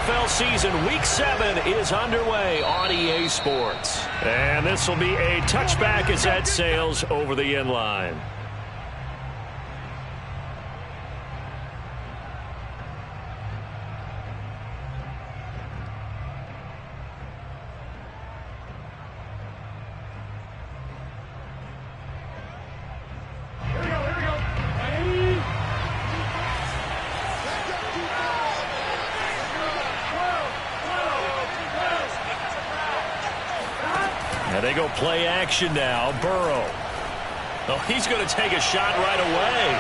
NFL season, Week 7 is underway on EA Sports. And this will be a touchback as that sails over the end line. And they go play action now. Burrow. Oh, he's going to take a shot right away.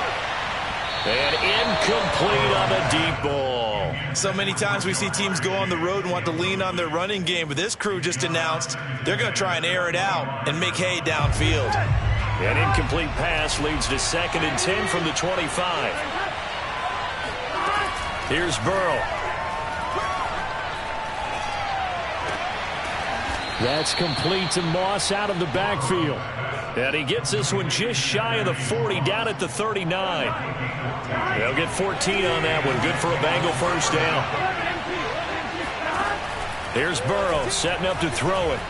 And incomplete on the deep ball. So many times we see teams go on the road and want to lean on their running game, but this crew just announced they're going to try and air it out and make hay downfield. An incomplete pass leads to 2nd and 10 from the 25. Here's Burrow. That's complete to Moss out of the backfield. And he gets this one just shy of the 40, down at the 39. They'll get 14 on that one. Good for a Bengal first down. Here's Burrow setting up to throw it.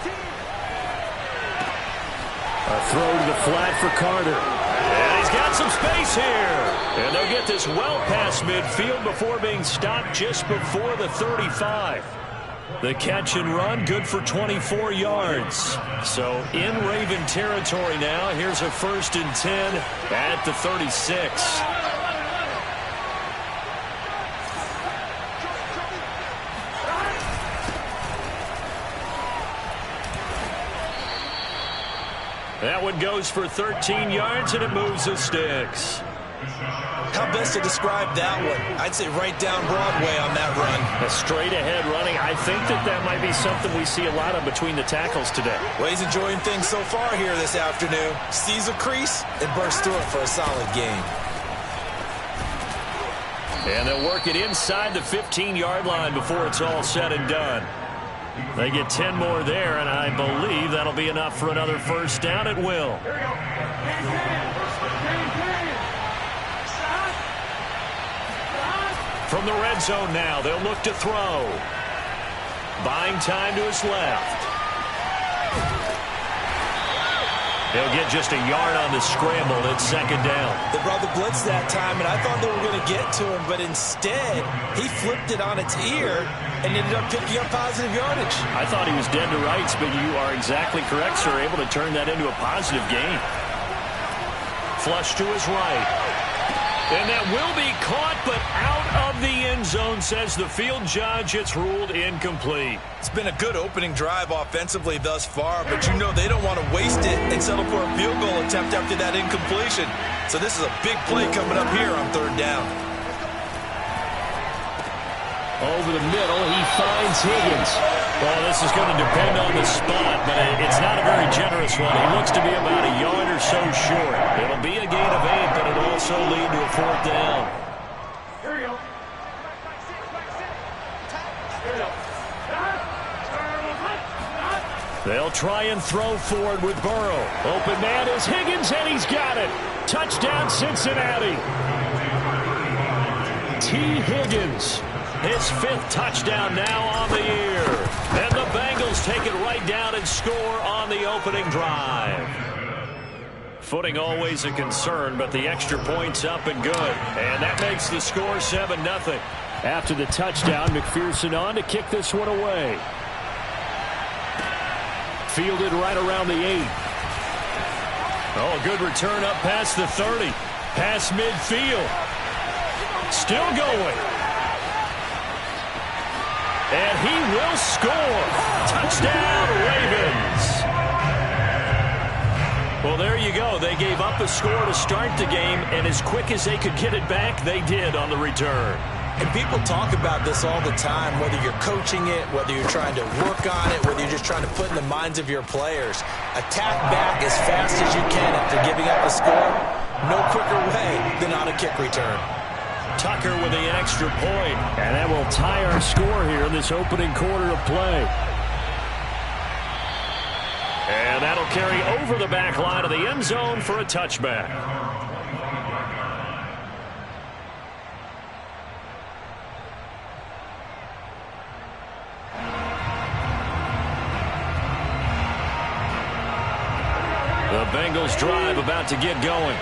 A throw to the flat for Carter. And he's got some space here. And they'll get this well past midfield before being stopped just before the 35. The catch and run, good for 24 yards. So in Raven territory now. Here's a 1st and 10 at the 36. That one goes for 13 yards, and it moves the sticks. How best to describe that one? I'd say right down Broadway on that run. A straight-ahead running. I think that might be something we see a lot of between the tackles today. Well, he's enjoying things so far here this afternoon. Sees a crease and bursts through it for a solid gain. And they'll work it inside the 15-yard line before it's all said and done. They get 10 more there, and I believe that'll be enough for another first down. It will. From the red zone now, they'll look to throw. Buying time to his left. He'll get just a yard on the scramble. It's 2nd down. They brought the blitz that time, and I thought they were going to get to him, but instead, he flipped it on its ear and ended up picking up positive yardage. I thought he was dead to rights, but you are exactly correct, sir. Able to turn that into a positive gain. Flush to his right. And that will be caught, but out of the end zone, says the field judge. It's ruled incomplete. It's been a good opening drive offensively thus far, but you know they don't want to waste it and settle for a field goal attempt after that incompletion. So this is a big play coming up here on 3rd down. Over the middle, he finds Higgins. Well, this is going to depend on the spot, but it's not a very generous one. He looks to be about a yard or so short. It'll be a gain of 8, but it'll also lead to a 4th down. Here we go. They'll try and throw forward with Burrow. Open man is Higgins, and he's got it. Touchdown, Cincinnati. T. Higgins. His 5th touchdown now on the year. And the Bengals take it right down and score on the opening drive. Footing always a concern, but the extra point's up and good. And that makes the score 7-0. After the touchdown, McPherson on to kick this one away. Fielded right around the 8. Oh, good return up past the 30. Past midfield. Still going. And he will score. Touchdown, Ravens. Well, there you go. They gave up a score to start the game, and as quick as they could get it back, they did on the return. And people talk about this all the time, whether you're coaching it, whether you're trying to work on it, whether you're just trying to put in the minds of your players. Attack back as fast as you can after giving up a score. No quicker way than on a kick return. Tucker with the extra point, and that will tie our score here in this opening quarter of play. And that'll carry over the back line of the end zone for a touchback. Bengals drive about to get going.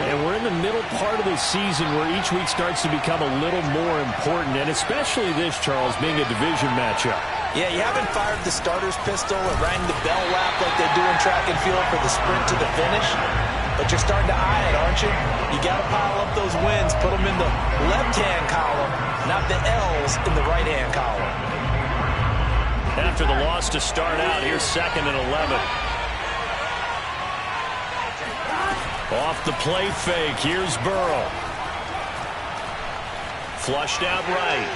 And we're in the middle part of the season where each week starts to become a little more important, and especially this, Charles, being a division matchup. Yeah, you haven't fired the starter's pistol or rang the bell lap like they do in track and field for the sprint to the finish, but you're starting to eye it, aren't you? You got to pile up those wins, put them in the left-hand column, not the L's in the right-hand column. After the loss to start out, here's 2nd and 11. Off the play fake, here's Burrow. Flushed out right.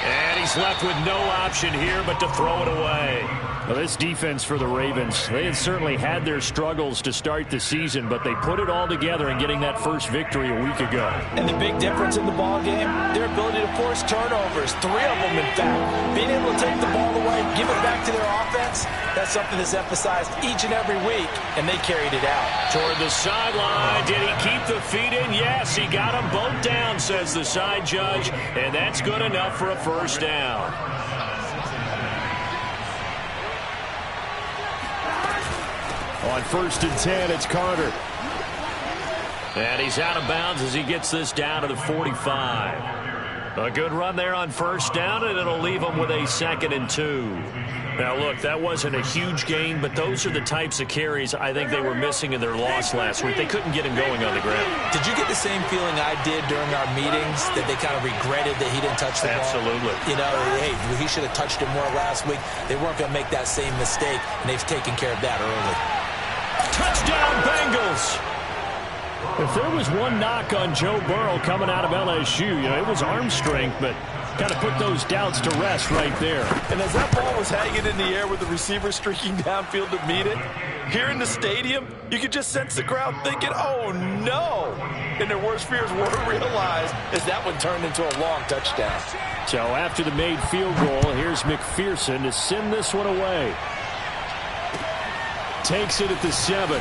And he's left with no option here but to throw it away. Well, this defense for the Ravens, they had certainly had their struggles to start the season, but they put it all together in getting that first victory a week ago. And the big difference in the ball game, their ability to force turnovers, 3 of them in fact. Being able to take the ball away, give it back to their offense, that's something that's emphasized each and every week, and they carried it out. Toward the sideline, did he keep the feet in? Yes, he got them both down, says the side judge, and that's good enough for a first down. On 1st and 10, it's Carter. And he's out of bounds as he gets this down to the 45. A good run there on 1st down, and it'll leave him with a 2nd and 2. Now, look, that wasn't a huge gain, but those are the types of carries I think they were missing in their loss last week. They couldn't get him going on the ground. Did you get the same feeling I did during our meetings, that they kind of regretted that he didn't touch the ball? Absolutely. You know, hey, he should have touched it more last week. They weren't going to make that same mistake, and they've taken care of that early. Touchdown, Bengals! If there was one knock on Joe Burrow coming out of LSU, you know, it was arm strength, but kind of put those doubts to rest right there. And as that ball was hanging in the air with the receiver streaking downfield to meet it, here in the stadium, you could just sense the crowd thinking, oh, no. And their worst fears were realized as that one turned into a long touchdown. So after the made field goal, here's McPherson to send this one away. Takes it at the 7.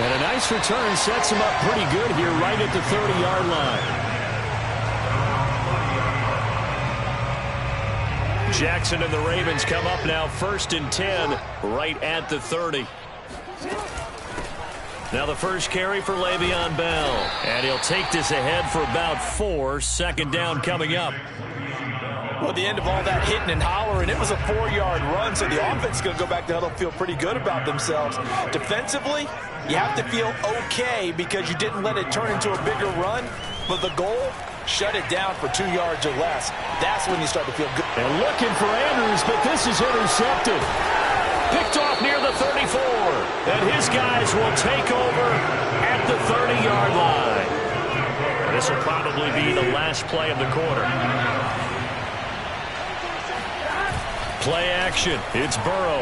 And a nice return sets him up pretty good here right at the 30-yard line. Jackson and the Ravens come up now 1st and 10 right at the 30. Now the first carry for Le'Veon Bell. And he'll take this ahead for about 4. 2nd down coming up. Well, at the end of all that hitting and hollering, it was a 4-yard run, so the offense is going to go back to huddle and feel pretty good about themselves. Defensively, you have to feel okay because you didn't let it turn into a bigger run, but the goal, shut it down for 2 yards or less. That's when you start to feel good. And looking for Andrews, but this is intercepted. Picked off near the 34, and his guys will take over at the 30-yard line. And this will probably be the last play of the quarter. Play action. It's Burrow.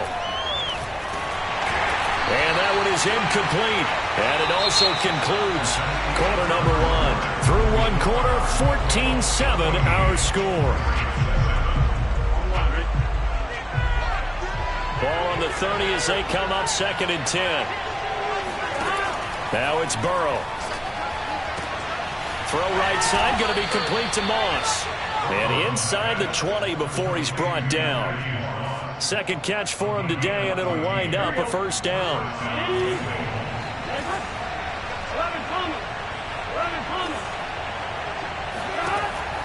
And that one is incomplete. And it also concludes quarter number 1. Through one quarter, 14-7 our score. Ball on the 30 as they come up 2nd and 10. Now it's Burrow. Throw right side, going to be complete to Moss. And inside the 20 before he's brought down. 2nd catch for him today, and it'll wind up a 1st down.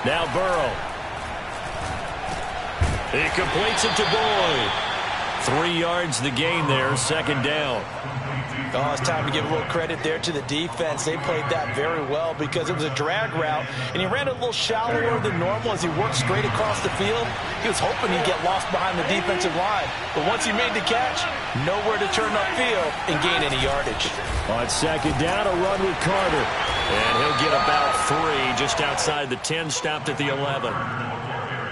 Now Burrow. He completes it to Boyd. 3 yards the gain there, 2nd down. Oh, it's time to give a little credit there to the defense. They played that very well because it was a drag route, and he ran a little shallower than normal as he worked straight across the field. He was hoping he'd get lost behind the defensive line, but once he made the catch, nowhere to turn upfield and gain any yardage. On 2nd down, a run with Carter. And he'll get about 3 just outside the 10, stopped at the 11.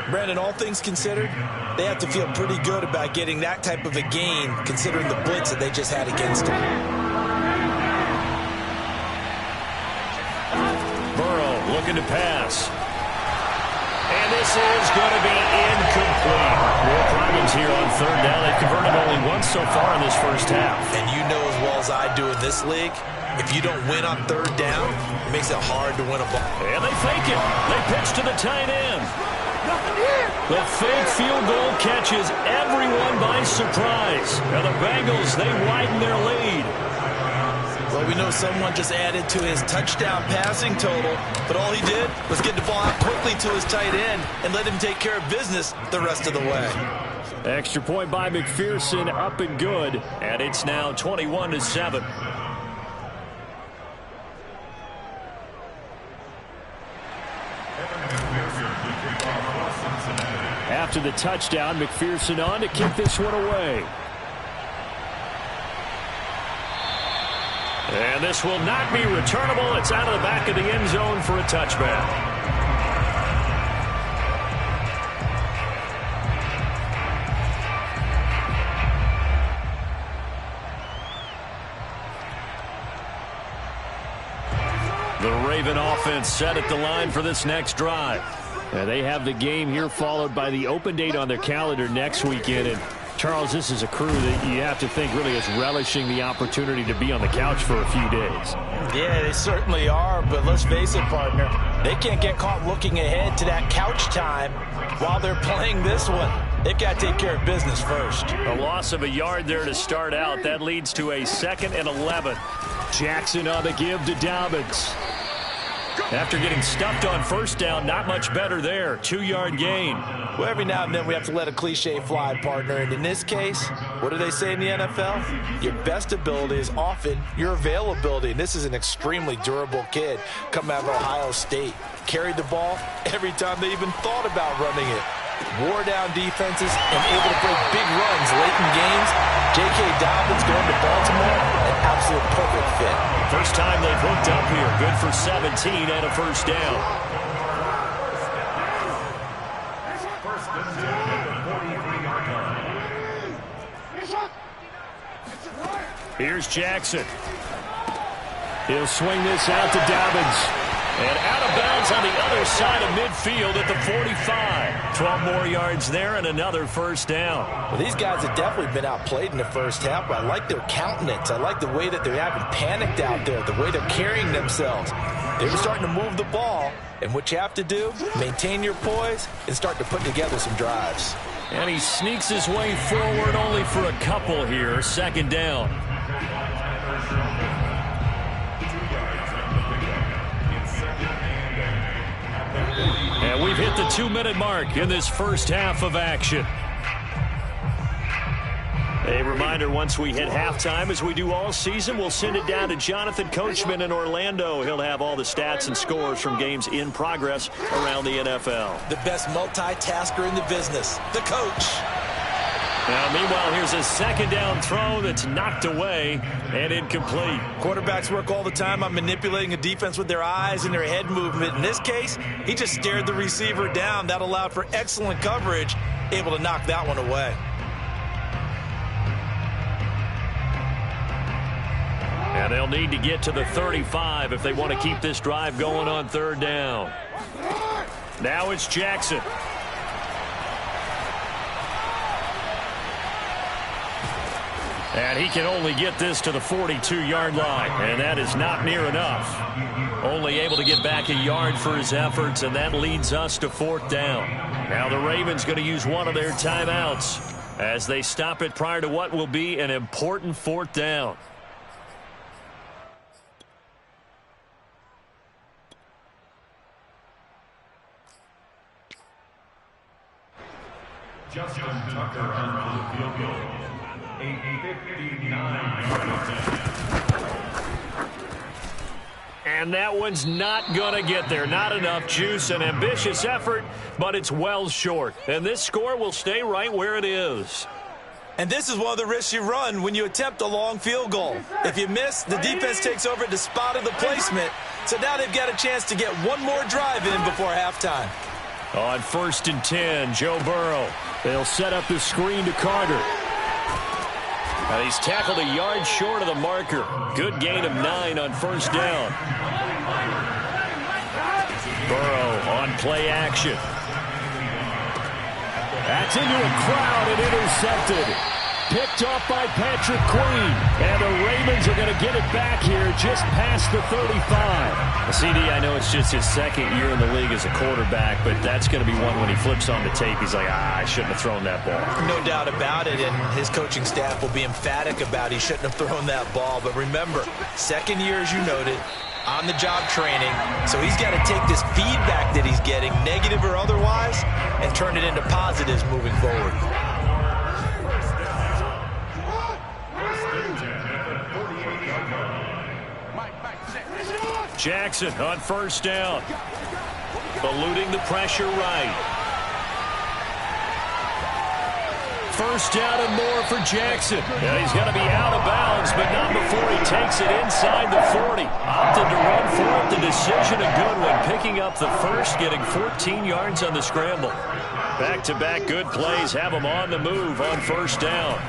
Brandon, all things considered, they have to feel pretty good about getting that type of a gain considering the blitz that they just had against them. Burrow looking to pass. And this is going to be incomplete. More problems here on 3rd down. They've converted only once so far in this first half. And you know as well as I do in this league, if you don't win on 3rd down, it makes it hard to win a ball. And they fake it. They pitch to the tight end. The fake field goal catches everyone by surprise. Now the Bengals, they widen their lead. Well, we know someone just added to his touchdown passing total, but all he did was get the ball out quickly to his tight end and let him take care of business the rest of the way. Extra point by McPherson, up and good, and it's now 21-7. After the touchdown, McPherson on to kick this one away. And this will not be returnable. It's out of the back of the end zone for a touchback. The Raven offense set at the line for this next drive. And they have the game here followed by the open date on their calendar next weekend. And Charles, this is a crew that you have to think really is relishing the opportunity to be on the couch for a few days. Yeah, they certainly are, but let's face it, partner. They can't get caught looking ahead to that couch time while they're playing this one. They've got to take care of business first. A loss of a yard there to start out. That leads to a 2nd and 11. Jackson on the give to Dobbins. After getting stuffed on first down, not much better there. 2-yard gain. Well, every now and then we have to let a cliche fly, partner. And in this case, what do they say in the NFL? Your best ability is often your availability. And this is an extremely durable kid coming out of Ohio State. Carried the ball every time they even thought about running it. Wore down defenses and able to break big runs late in games. J.K. Dobbins going to Baltimore, an absolute perfect fit. First time they've hooked up here. Good for 17 and a first down. Here's Jackson. He'll swing this out to Dobbins. And out of bounds on the other side of midfield at the 45. 12 more yards there and another first down. Well, these guys have definitely been outplayed in the first half, but I like their countenance. I like the way that they haven't panicked out there, the way they're carrying themselves. They were starting to move the ball, and what you have to do, maintain your poise and start to put together some drives. And he sneaks his way forward only for a couple here. 2nd down. And we've hit the 2-minute mark in this first half of action. A reminder, once we hit halftime, as we do all season, we'll send it down to Jonathan Coachman in Orlando. He'll have all the stats and scores from games in progress around the NFL. The best multitasker in the business, the coach. Now, meanwhile, here's a 2nd down throw that's knocked away and incomplete. Quarterbacks work all the time on manipulating a defense with their eyes and their head movement. In this case, he just stared the receiver down. That allowed for excellent coverage, able to knock that one away. And they'll need to get to the 35 if they want to keep this drive going on 3rd down. Now it's Jackson. And he can only get this to the 42-yard line, and that is not near enough. Only able to get back a yard for his efforts, and that leads us to 4th down. Now the Ravens going to use one of their timeouts as they stop it prior to what will be an important 4th down. Justin Tucker on the field goal. A 59-yard attempt. And that one's not going to get there. Not enough juice. An ambitious effort, but it's well short. And this score will stay right where it is. And this is one of the risks you run when you attempt a long field goal. If you miss, the defense takes over at the spot of the placement. So now they've got a chance to get one more drive in before halftime. On 1st and 10, Joe Burrow. They'll set up the screen to Carter. And he's tackled a yard short of the marker. Good gain of 9 on 1st down. Burrow on play action. That's into a crowd and intercepted. picked off by Patrick Queen. And the Ravens are going to get it back here just past the 35. CD, I know it's just his second year in the league as a quarterback, but that's going to be one when he flips on the tape. He's like, I shouldn't have thrown that ball. No doubt about it, and his coaching staff will be emphatic about he shouldn't have thrown that ball. But remember, second year, as you noted, on-the-job training, so he's got to take this feedback that he's getting, negative or otherwise, and turn it into positives moving forward. Jackson on first down. Eluding the pressure right. First down and more for Jackson. And he's going to be out of bounds, but not before he takes it inside the 40. Opted to run for it. The decision a good one. Picking up the first, getting 14 yards on the scramble. Back-to-back good plays have him on the move on first down.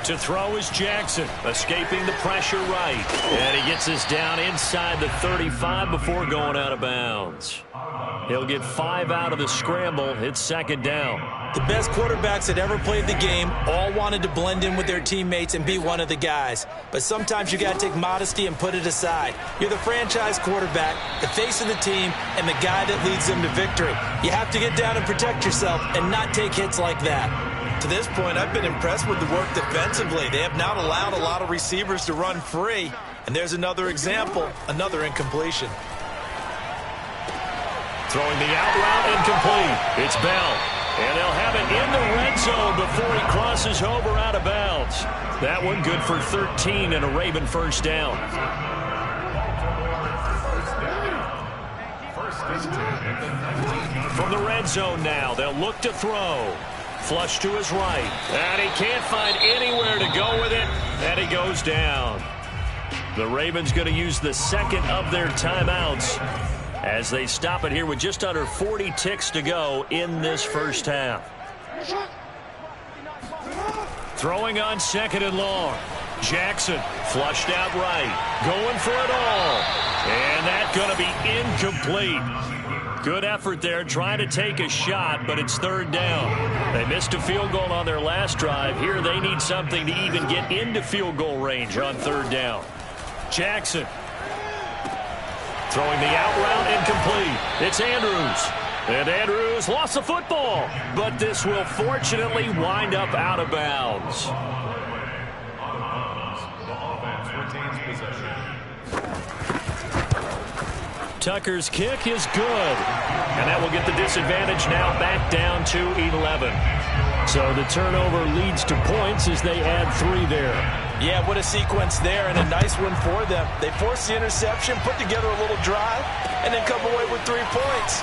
To throw is Jackson, escaping the pressure right. And he gets us down inside the 35 before going out of bounds. He'll get 5 out of the scramble. It's second down. The best quarterbacks that ever played the game all wanted to blend in with their teammates and be one of the guys. But sometimes you got to take modesty and put it aside. You're the franchise quarterback, the face of the team, and the guy that leads them to victory. You have to get down and protect yourself and not take hits like that. To this point, I've been impressed with the work defensively. They have not allowed a lot of receivers to run free. And there's another example, another incompletion. Throwing the out route incomplete. It's Bell. And they'll have it in the red zone before he crosses over out of bounds. That one good for 13 and a Raven first down. From the red zone now, they'll look to throw. Flush to his right. And he can't find anywhere to go with it. And he goes down. The Ravens going to use the second of their timeouts as they stop it here with just under 40 ticks to go in this first half. Throwing on second and long. Jackson flushed out right. Going for it all. And that's going to be incomplete. Good effort there, trying to take a shot, but it's third down. They missed a field goal on their last drive. Here they need something to even get into field goal range on third down. Jackson throwing the out route incomplete. It's Andrews. And Andrews lost the football, but this will fortunately wind up out of bounds. The offense retains possession. Tucker's kick is good. And that will get the disadvantage now back down to 11. So the turnover leads to points as they add 3 there. Yeah, what a sequence there, and a nice one for them. They forced the interception, put together a little drive, and then come away with 3 points.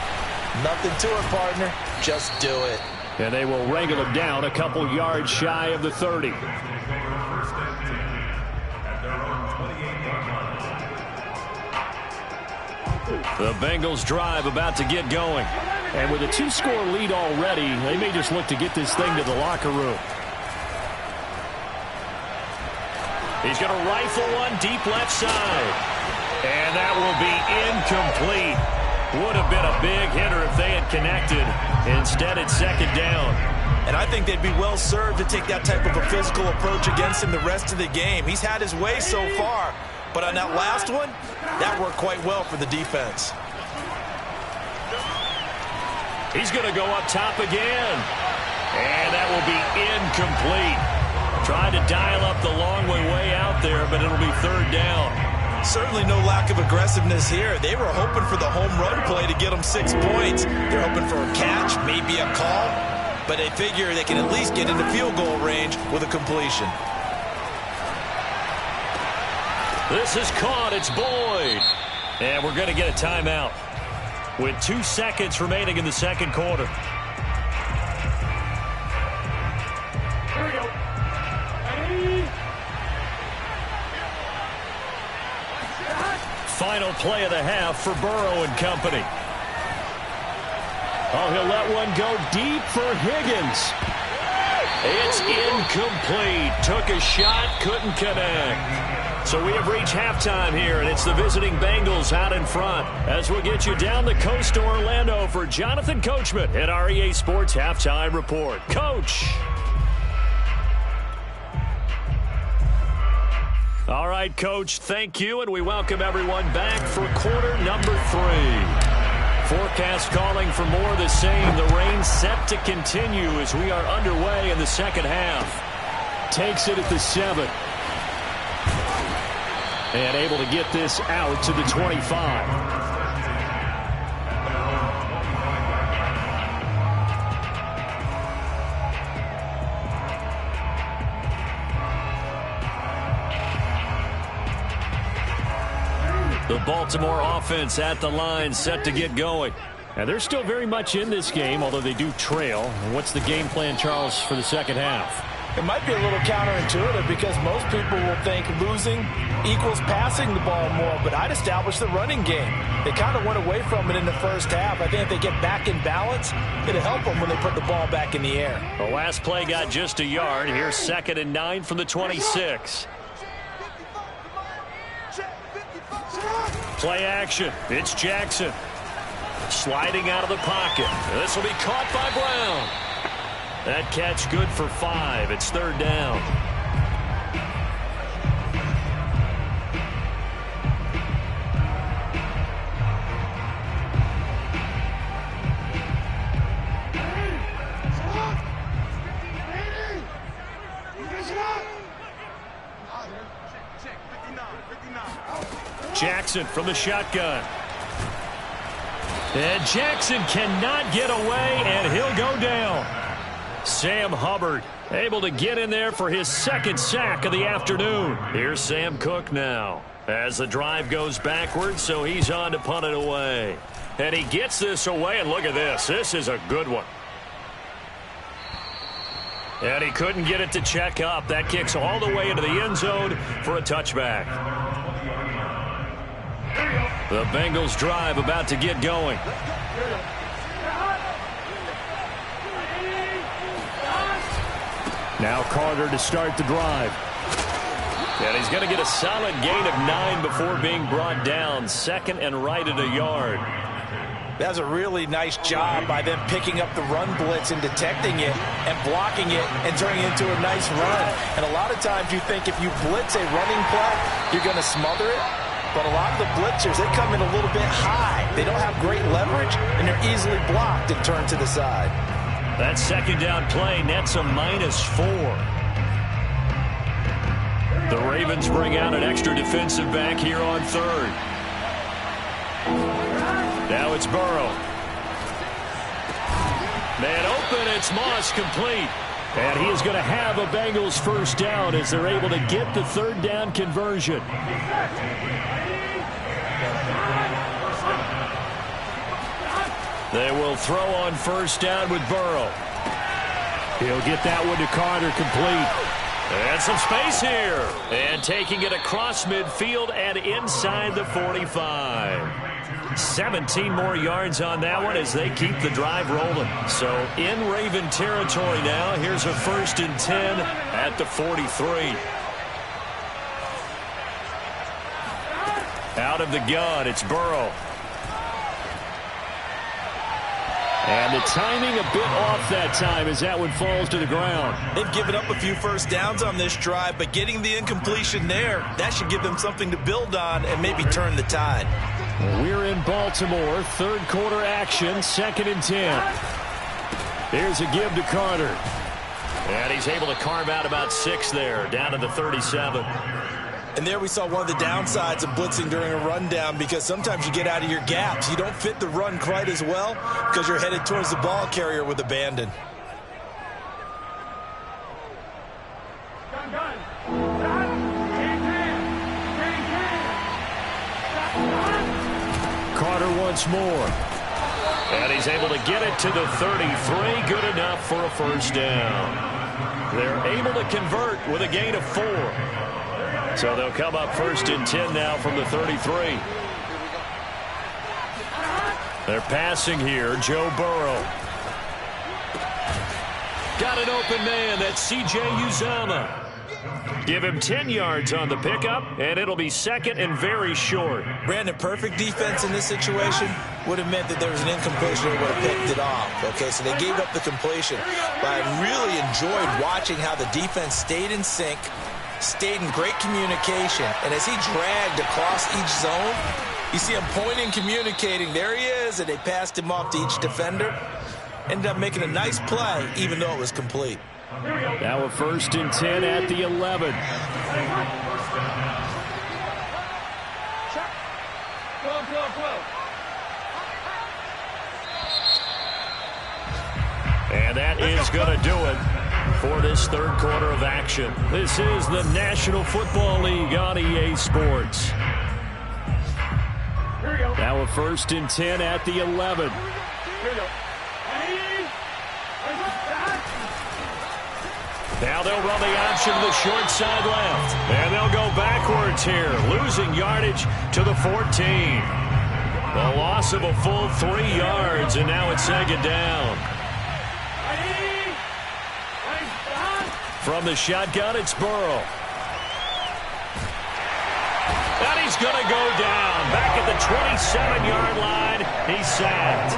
Nothing to it, partner. Just do it. And they will wrangle him down a couple yards shy of the 30. The Bengals drive about to get going. And with a 2-score lead already, they may just look to get this thing to the locker room. He's going to rifle one deep left side. And that will be incomplete. Would have been a big hitter if they had connected. Instead, it's second down. And I think they'd be well served to take that type of a physical approach against him the rest of the game. He's had his way so far. But on that last one, that worked quite well for the defense. He's going to go up top again. And that will be incomplete. Trying to dial up the long way out there, but it'll be third down. Certainly no lack of aggressiveness here. They were hoping for the home run play to get them 6 points. They're hoping for a catch, maybe a call. But they figure they can at least get into field goal range with a completion. This is caught. It's Boyd. And we're going to get a timeout with 2 seconds remaining in the second quarter. Here we go. Final play of the half for Burrow and company. Oh, he'll let one go deep for Higgins. It's incomplete. Took a shot, couldn't connect. So we have reached halftime here, and it's the visiting Bengals out in front. As we'll get you down the coast to Orlando for Jonathan Coachman at our EA Sports Halftime Report. Coach. All right, Coach, thank you, and we welcome everyone back for quarter number 3. Forecast calling for more of the same. The rain set to continue as we are underway in the second half. Takes it at the 7. And able to get this out to the 25. The Baltimore offense at the line, set to get going. And they're still very much in this game, although they do trail. What's the game plan, Charles, for the second half? It might be a little counterintuitive because most people will think losing equals passing the ball more, but I'd establish the running game. They kind of went away from it in the first half. I think if they get back in balance, it'll help them when they put the ball back in the air. The last play got just a yard. Here's 2nd and 9 from the 26. Play action. It's Jackson. Sliding out of the pocket. This will be caught by Brown. That catch good for 5. It's 3rd down. Jackson from the shotgun. And Jackson cannot get away, and he'll go down. Sam Hubbard able to get in there for his 2nd sack of the afternoon. Here's Sam Cook now as the drive goes backwards, so he's on to punt it away. And he gets this away, and look at this. This is a good one. And he couldn't get it to check up. That kicks all the way into the end zone for a touchback. The Bengals drive about to get going. Now Carter to start the drive. And he's going to get a solid gain of 9 before being brought down. 2nd and right at a yard. That's a really nice job by them picking up the run blitz and detecting it and blocking it and turning it into a nice run. And a lot of times you think if you blitz a running play, you're going to smother it. But a lot of the blitzers, they come in a little bit high. They don't have great leverage, and they're easily blocked and turned to the side. That 2nd down play nets a -4. The Ravens bring out an extra defensive back here on 3rd. Now it's Burrow. Man open, it's Moss complete. And he is going to have a Bengals 1st down as they're able to get the 3rd down conversion. They will throw on 1st down with Burrow. He'll get that one to Carter complete. And some space here. And taking it across midfield and inside the 45. 17 more yards on that one as they keep the drive rolling. So in Raven territory now. Here's a 1st and 10 at the 43. Out of the gun, it's Burrow. And the timing a bit off that time as that one falls to the ground. They've given up a few 1st downs on this drive, but getting the incompletion there, that should give them something to build on and maybe turn the tide. We're in Baltimore, 3rd quarter action, 2nd and 10. Here's a give to Carter. And he's able to carve out about 6 there, down to the 37. And there we saw one of the downsides of blitzing during a rundown, because sometimes you get out of your gaps. You don't fit the run quite as well because you're headed towards the ball carrier with abandon. Carter once more. And he's able to get it to the 33. Good enough for a 1st down. They're able to convert with a gain of 4. So they'll come up 1st and 10 now from the 33. They're passing here. Joe Burrow. Got an open man. That's C.J. Uzomah. Give him 10 yards on the pickup, and it'll be 2nd and very short. Brandon, perfect defense in this situation would have meant that there was an incompletion that would have picked it off. Okay, so they gave up the completion. But I really enjoyed watching how the defense stayed in sync, stayed in great communication. And as he dragged across each zone, you see him pointing, communicating. There he is, and they passed him off to each defender. Ended up making a nice play, even though it was complete. Now a 1st and 10 at the 11. And that is going to do it for this third quarter of action. This is the National Football League on EA Sports. Now a 1st and 10 at the 11. Now they'll run the option to the short side left. And they'll go backwards here, losing yardage to the 14. A loss of a full 3 yards, and now it's 2nd down. From the shotgun, it's Burrow. And he's going to go down. Back at the 27-yard line, he's sacked.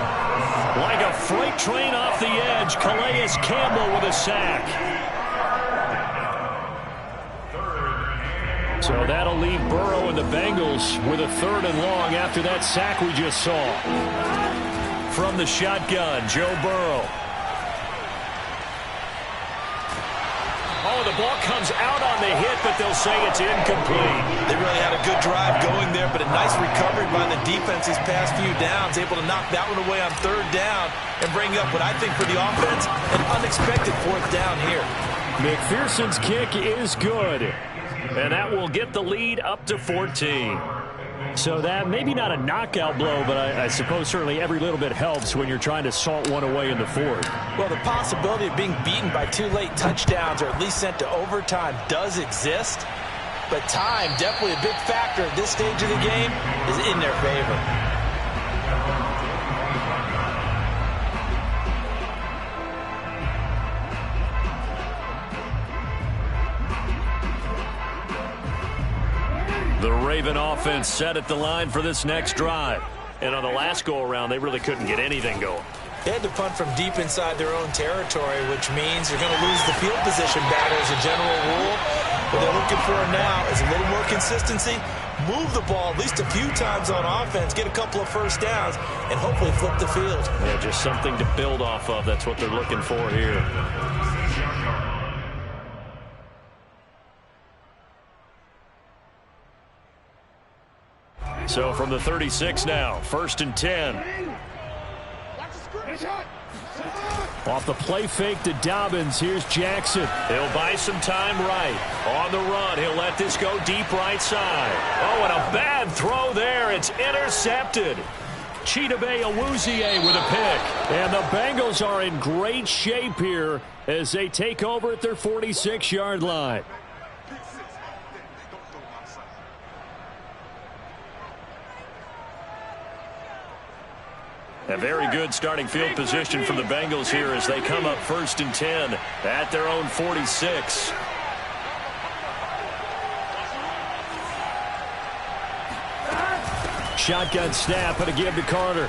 Like a freight train off the edge, Calais Campbell with a sack. So that'll leave Burrow and the Bengals with a 3rd and long after that sack we just saw. From the shotgun, Joe Burrow. Oh, the ball comes out on the hit, but they'll say it's incomplete. They really had a good drive going there, but a nice recovery by the defense these past few downs, able to knock that one away on 3rd down and bring up what I think for the offense, an unexpected 4th down here. McPherson's kick is good, and that will get the lead up to 14. So that maybe not a knockout blow, but I suppose certainly every little bit helps when you're trying to salt one away in the 4th. Well, the possibility of being beaten by 2 late touchdowns or at least sent to overtime does exist. But time, definitely a big factor at this stage of the game, is in their favor. The Raven offense set at the line for this next drive. And on the last go-around, they really couldn't get anything going. They had to punt from deep inside their own territory, which means you're going to lose the field position battle as a general rule. What they're looking for now is a little more consistency, move the ball at least a few times on offense, get a couple of 1st downs, and hopefully flip the field. Yeah, just something to build off of. That's what they're looking for here. So from the 36 now, 1st and 10. Off the play fake to Dobbins, here's Jackson. He'll buy some time right. On the run, he'll let this go deep right side. Oh, and a bad throw there. It's intercepted. Chidobe Awuzie with a pick. And the Bengals are in great shape here as they take over at their 46-yard line. A very good starting field position from the Bengals here as they come up 1st and 10 at their own 46. Shotgun snap and a give to Carter.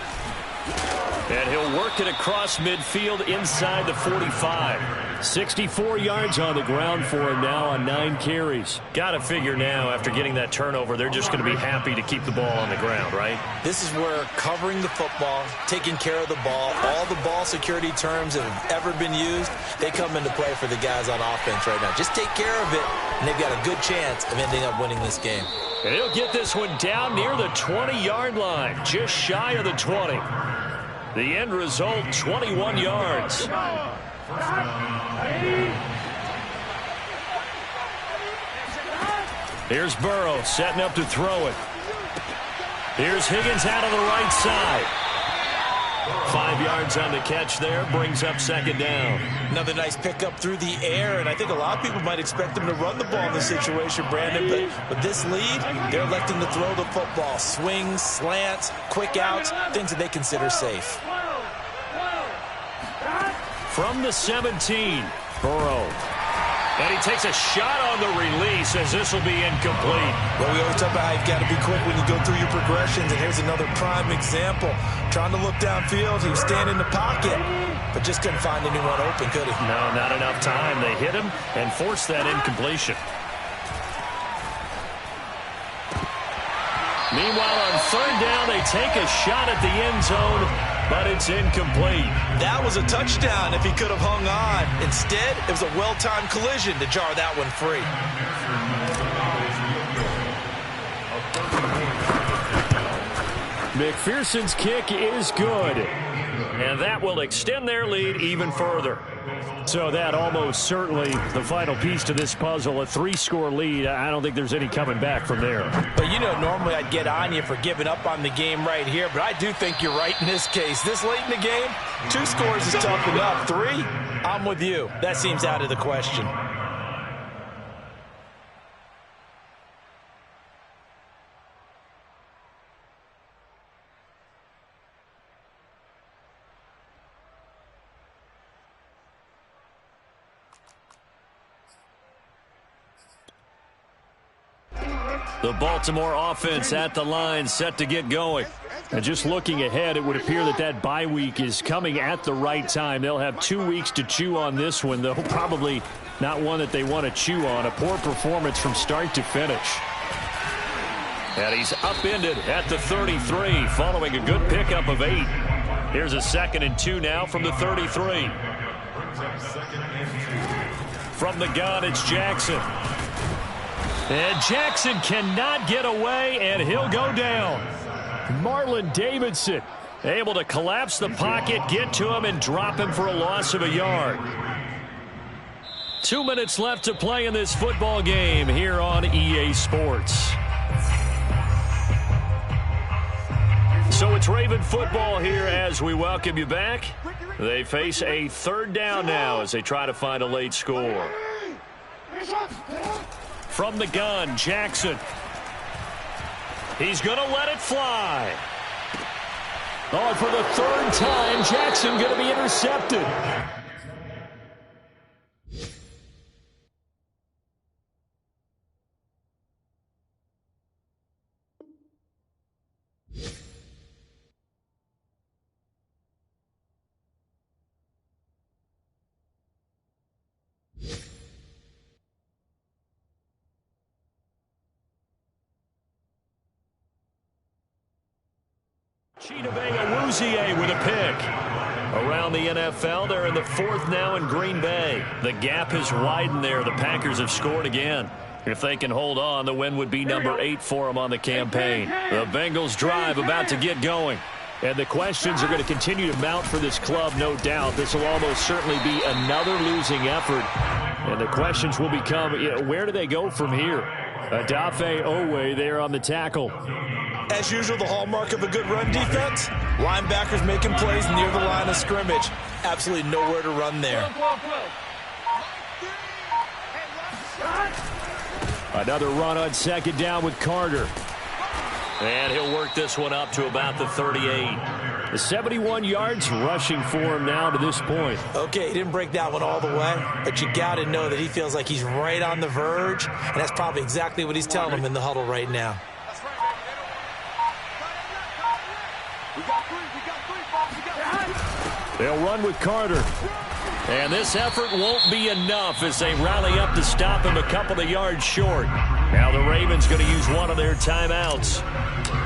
And he'll work it across midfield inside the 45. 64 yards on the ground for him now on 9 carries. Got to figure now after getting that turnover, they're just going to be happy to keep the ball on the ground, right? This is where covering the football, taking care of the ball, all the ball security terms that have ever been used, they come into play for the guys on offense right now. Just take care of it, and they've got a good chance of ending up winning this game. And he'll get this one down near the 20-yard line, just shy of the 20. The end result, 21 yards. Here's Burrow setting up to throw it. Here's Higgins out on the right side. 5 yards on the catch there, brings up 2nd down. Another nice pickup through the air, and I think a lot of people might expect them to run the ball in this situation, Brandon, but with this lead, they're electing to throw the football. Swings, slants, quick outs, things that they consider safe. From the 17, Burrow. And he takes a shot on the release as this will be incomplete. Well, we always talk about how you've got to be quick when you go through your progressions, and here's another prime example. Trying to look downfield, he was standing in the pocket, but just couldn't find anyone open, could he? No, not enough time. They hit him and forced that incompletion. Meanwhile, on third down, they take a shot at the end zone, but it's incomplete. That was a touchdown if he could have hung on. Instead, it was a well-timed collision to jar that one free. McPherson's kick is good, and that will extend their lead even further. So that almost certainly the final piece to this puzzle, a 3-score lead. I don't think there's any coming back from there. But, you know, normally I'd get on you for giving up on the game right here, but I do think you're right in this case. This late in the game, 2 scores is tough enough. 3, I'm with you. That seems out of the question. The Baltimore offense at the line, set to get going. And just looking ahead, it would appear that that bye week is coming at the right time. They'll have 2 weeks to chew on this one, though probably not one that they want to chew on. A poor performance from start to finish. And he's upended at the 33, following a good pickup of 8. Here's a 2nd and 2 now from the 33. From the gun, it's Jackson. And Jackson cannot get away, and he'll go down. Marlon Davidson able to collapse the pocket, get to him, and drop him for a loss of a yard. 2 minutes left to play in this football game here on EA Sports. So it's Raven football here as we welcome you back. They face a 3rd down now as they try to find a late score. From the gun, Jackson. He's going to let it fly. Oh, for the 3rd time, Jackson going to be intercepted. Chidobe with a pick. Around the NFL, they're in the 4th now in Green Bay. The gap has widened there. The Packers have scored again. If they can hold on, the win would be number 8 for them on the campaign. The Bengals drive about to get going. And the questions are going to continue to mount for this club, no doubt. This will almost certainly be another losing effort. And the questions will become, where do they go from here? Adafe Owe there on the tackle. As usual, the hallmark of a good run defense, linebackers making plays near the line of scrimmage. Absolutely nowhere to run there. Another run on 2nd down with Carter. And he'll work this one up to about the 38. 71 yards rushing for him now to this point. Okay, he didn't break that one all the way, but you got to know that he feels like he's right on the verge, and that's probably exactly what he's telling him in the huddle right now. They'll run with Carter. And this effort won't be enough as they rally up to stop him a couple of yards short. Now the Ravens going to use one of their timeouts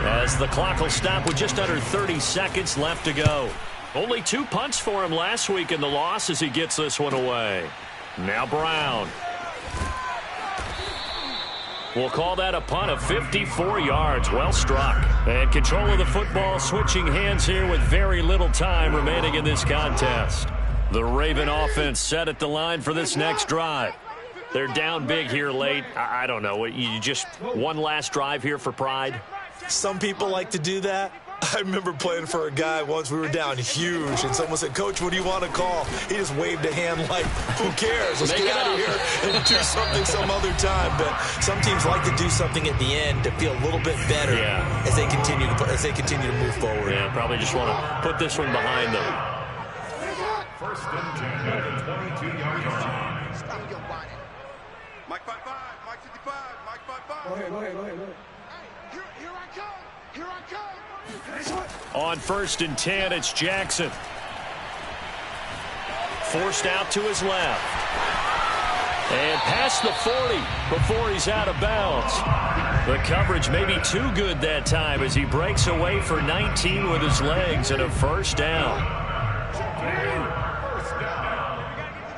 as the clock will stop with just under 30 seconds left to go. Only 2 punts for him last week in the loss as he gets this one away. Now Brown. We'll call that a punt of 54 yards. Well struck. And control of the football switching hands here with very little time remaining in this contest. The Raven offense set at the line for this next drive. They're down big here late. I don't know. You just one last drive here for pride? Some people like to do that. I remember playing for a guy once. We were down huge, and someone said, "Coach, what do you want to call?" He just waved a hand like, "Who cares? Let's get out of here and do something some other time." But some teams like to do something at the end to feel a little bit better as they continue to move forward. Yeah, probably just want to put this one behind them. 1st and 10 at the 22-yard line. Stop your whining. Mike 5-5, Mike 55, Mike 5-5. Go ahead. Hey, here I come. Here I come. On 1st and 10, it's Jackson. Forced out to his left. And past the 40 before he's out of bounds. The coverage may be too good that time as he breaks away for 19 with his legs and a first down.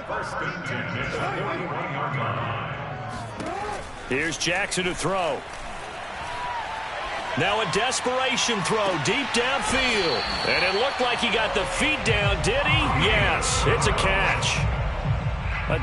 First and 10 at the 41-yard line. Here's Jackson to throw. Now a desperation throw deep downfield. And it looked like he got the feet down, did he? Yes, it's a catch.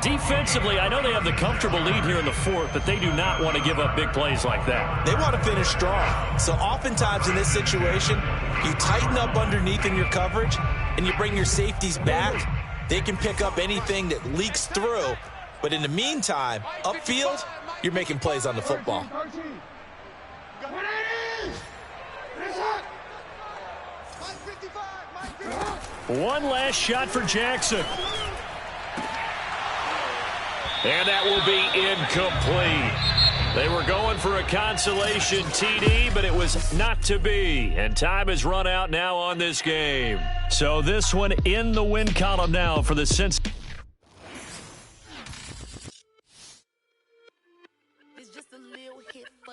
Defensively, I know they have the comfortable lead here in the fourth, but they do not want to give up big plays like that. They want to finish strong. So oftentimes in this situation, you tighten up underneath in your coverage, and you bring your safeties back. They can pick up anything that leaks through. But in the meantime, upfield, you're making plays on the football. One last shot for Jackson. And that will be incomplete. They were going for a consolation TD, but it was not to be. And time has run out now on this game. So this one in the win column now for the Cincinnati.